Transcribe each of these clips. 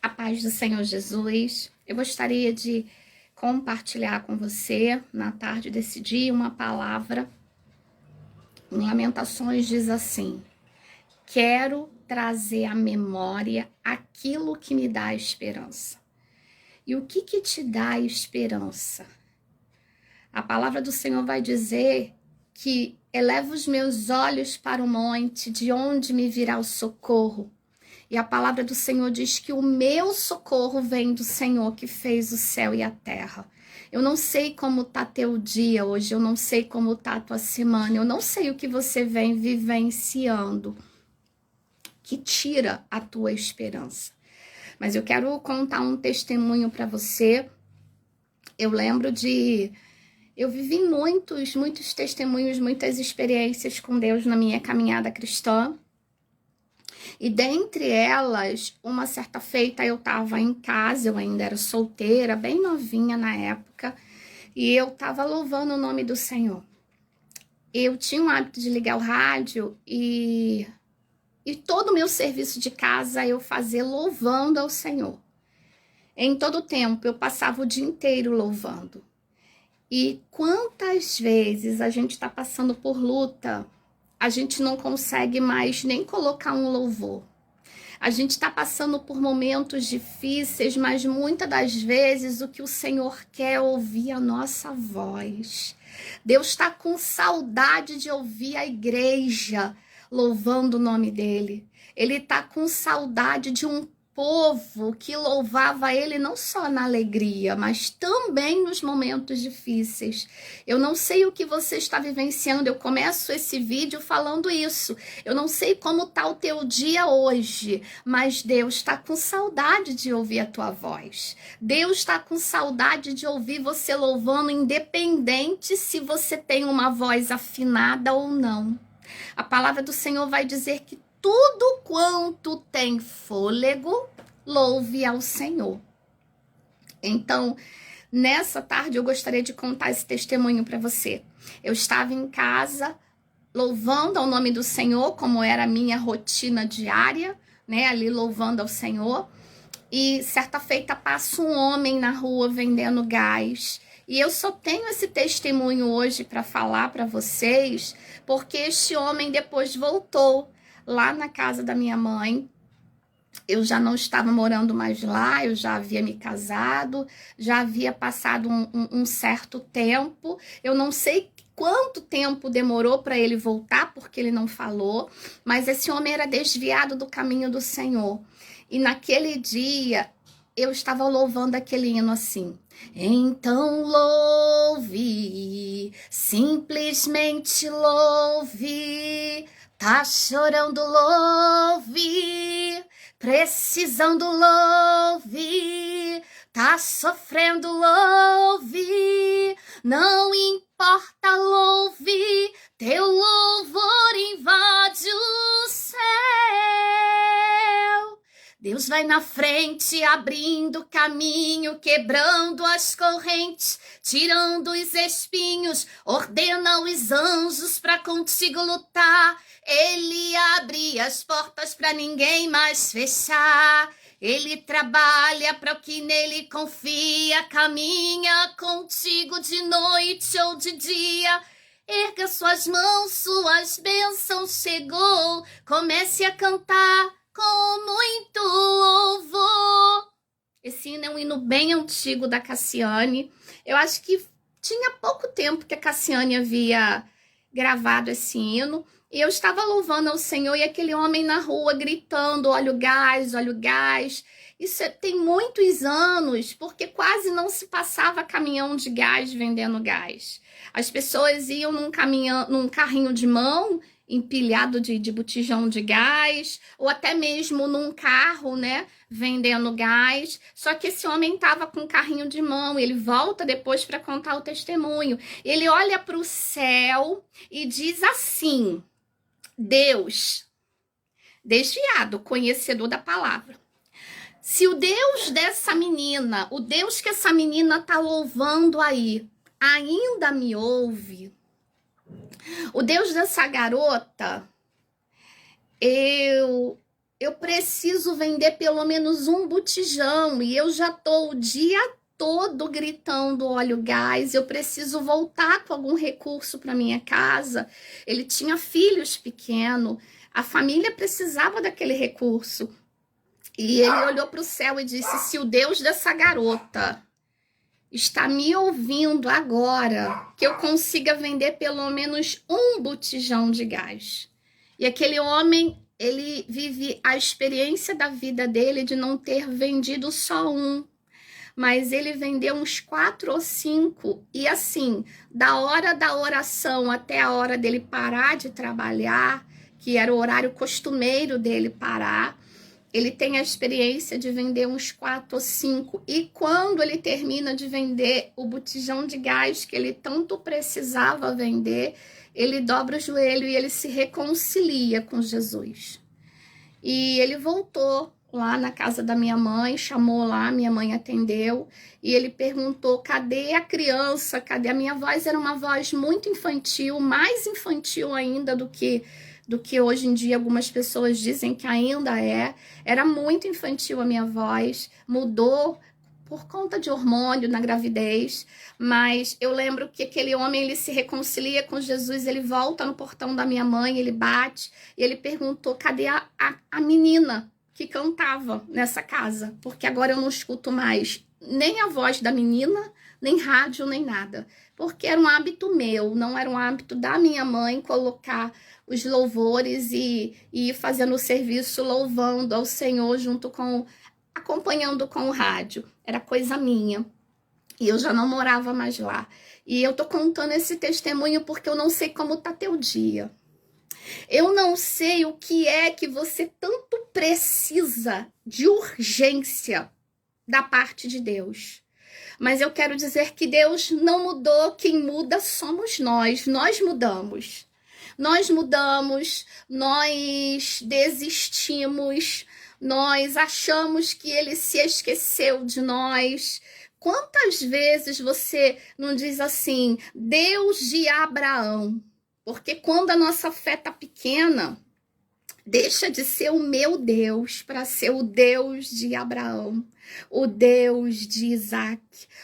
A paz do Senhor Jesus. Eu gostaria de compartilhar com você, na tarde desse dia, uma palavra. Em Lamentações diz assim: quero trazer à memória aquilo que me dá esperança. E o que te dá esperança? A palavra do Senhor vai dizer que eleva os meus olhos para o monte, de onde me virá o socorro. E a palavra do Senhor diz que o meu socorro vem do Senhor que fez o céu e a terra. Eu não sei como tá teu dia hoje, eu não sei como tá a tua semana, eu não sei o que você vem vivenciando que tira a tua esperança. Mas eu quero contar um testemunho para você. Eu vivi muitos testemunhos, muitas experiências com Deus na minha caminhada cristã. E dentre elas, uma certa feita eu estava em casa, eu ainda era solteira, bem novinha na época, e eu estava louvando o nome do Senhor. Eu tinha o hábito de ligar o rádio e todo o meu serviço de casa eu fazia louvando ao Senhor. Em todo o tempo eu passava o dia inteiro louvando. E quantas vezes a gente está passando por luta, a gente não consegue mais nem colocar um louvor. A gente está passando por momentos difíceis, mas muitas das vezes o que o Senhor quer é ouvir a nossa voz. Deus está com saudade de ouvir a igreja louvando o nome dele. Ele está com saudade de um povo que louvava ele não só na alegria, mas também nos momentos difíceis. Eu não sei o que você está vivenciando, eu começo esse vídeo falando isso. Eu não sei como está o teu dia hoje, mas Deus está com saudade de ouvir a tua voz. Deus está com saudade de ouvir você louvando, independente se você tem uma voz afinada ou não. A palavra do Senhor vai dizer que tudo quanto tem fôlego, louve ao Senhor. Então, nessa tarde eu gostaria de contar esse testemunho para você. Eu estava em casa louvando ao nome do Senhor, como era a minha rotina diária, né? Ali louvando ao Senhor. E certa feita passa um homem na rua vendendo gás. E eu só tenho esse testemunho hoje para falar para vocês, porque este homem depois voltou lá na casa da minha mãe. Eu já não estava morando mais lá, eu já havia me casado, já havia passado um certo tempo. Eu não sei quanto tempo demorou para ele voltar, porque ele não falou, mas esse homem era desviado do caminho do Senhor. E naquele dia eu estava louvando aquele hino assim: então louve, simplesmente louve, tá chorando, louve, precisando, louve, tá sofrendo, louve, não importa, louve, teu louvor invade o céu. Deus vai na frente, abrindo caminho, quebrando as correntes, tirando os espinhos, ordena os anjos para contigo lutar. Ele abre as portas para ninguém mais fechar. Ele trabalha para o que nele confia, caminha contigo de noite ou de dia. Erga suas mãos, suas bênçãos chegou. Comece a cantar com muito louvor. Esse hino é um hino bem antigo da Cassiane. Eu acho que tinha pouco tempo que a Cassiane havia gravado esse hino. E eu estava louvando ao Senhor e aquele homem na rua gritando: olha o gás, olha o gás. Isso tem muitos anos, porque quase não se passava caminhão de gás vendendo gás. As pessoas iam num carrinho de mão empilhado de botijão de gás, ou até mesmo num carro, né, vendendo gás. Só que esse homem estava com um carrinho de mão, ele volta depois para contar o testemunho. Ele olha para o céu e diz assim: Deus, desviado, conhecedor da palavra, se o Deus dessa menina, o Deus que essa menina tá louvando aí, ainda me ouve, o Deus dessa garota, eu eu preciso vender pelo menos um botijão e eu já tô o dia todo gritando óleo gás, eu preciso voltar com algum recurso para minha casa. Ele tinha filhos pequenos, a família precisava daquele recurso. E ele olhou para o céu e disse: se o Deus dessa garota está me ouvindo agora, que eu consiga vender pelo menos um botijão de gás. E aquele homem, ele vive a experiência da vida dele de não ter vendido só um, mas ele vendeu uns 4 ou 5. E assim, da hora da oração até a hora dele parar de trabalhar, que era o horário costumeiro dele parar, ele tem a experiência de vender uns 4 ou 5. E quando ele termina de vender o botijão de gás que ele tanto precisava vender, ele dobra o joelho e ele se reconcilia com Jesus. E ele voltou lá na casa da minha mãe, chamou lá, minha mãe atendeu, e ele perguntou: cadê a criança? Cadê? A minha voz era uma voz muito infantil, mais infantil ainda do que hoje em dia algumas pessoas dizem que ainda é. Era muito infantil a minha voz, mudou por conta de hormônio na gravidez, mas eu lembro que aquele homem, ele se reconcilia com Jesus, ele volta no portão da minha mãe, ele bate, e ele perguntou: cadê a menina que cantava nessa casa? Porque agora eu não escuto mais nem a voz da menina, nem rádio, nem nada. Porque era um hábito meu, não era um hábito da minha mãe colocar os louvores e ir fazendo o serviço louvando ao Senhor junto com, acompanhando com o rádio. Era coisa minha. E eu já não morava mais lá. E eu tô contando esse testemunho porque eu não sei como tá teu dia. Eu não sei o que é que você tanto precisa de urgência da parte de Deus. Mas eu quero dizer que Deus não mudou, quem muda somos nós. Nós mudamos. Nós mudamos, nós desistimos, nós achamos que ele se esqueceu de nós. Quantas vezes você não diz assim: Deus de Abraão? Porque quando a nossa fé tá pequena, deixa de ser o meu Deus para ser o Deus de Abraão, o Deus de Isaac,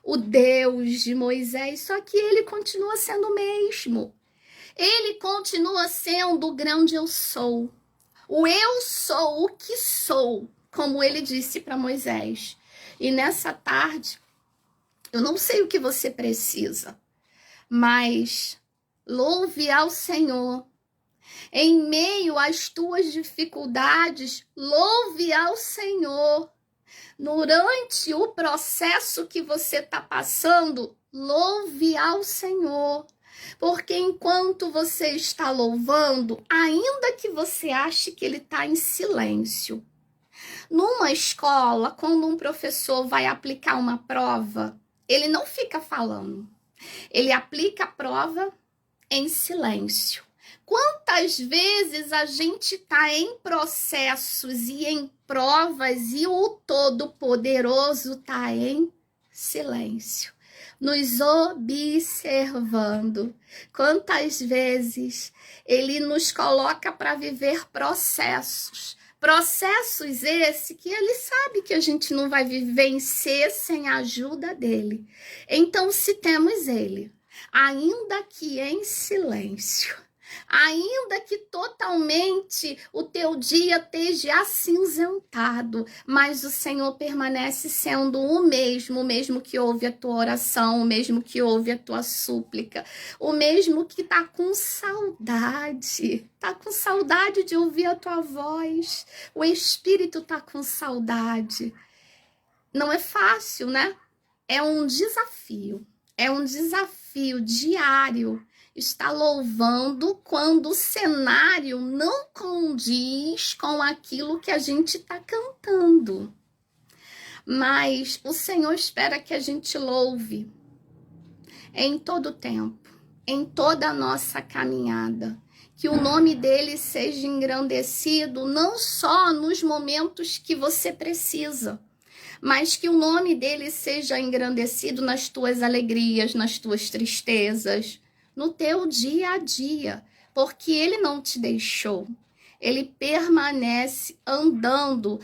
o Deus de Moisés. Só que ele continua sendo o mesmo. Ele continua sendo o grande eu sou. O eu sou o que sou, como ele disse para Moisés. E nessa tarde, eu não sei o que você precisa, mas louve ao Senhor. Em meio às tuas dificuldades, louve ao Senhor. Durante o processo que você está passando, louve ao Senhor. Porque enquanto você está louvando, ainda que você ache que ele está em silêncio. Numa escola, quando um professor vai aplicar uma prova, ele não fica falando. Ele aplica a prova em silêncio. Quantas vezes a gente está em processos e em provas e o Todo-Poderoso está em silêncio, nos observando? Quantas vezes ele nos coloca para viver processos esse que ele sabe que a gente não vai vencer sem a ajuda dele. Então, se temos ele, ainda que em silêncio, ainda que totalmente o teu dia esteja acinzentado, mas o Senhor permanece sendo o mesmo que ouve a tua oração, o mesmo que ouve a tua súplica, o mesmo que tá com saudade de ouvir a tua voz. O Espírito tá com saudade. Não é fácil, né? É um desafio diário. Está louvando quando o cenário não condiz com aquilo que a gente está cantando. Mas o Senhor espera que a gente louve em todo tempo, em toda a nossa caminhada. Que o nome dele seja engrandecido não só nos momentos que você precisa, mas que o nome dele seja engrandecido nas tuas alegrias, nas tuas tristezas, no teu dia a dia, porque ele não te deixou. ele permanece andando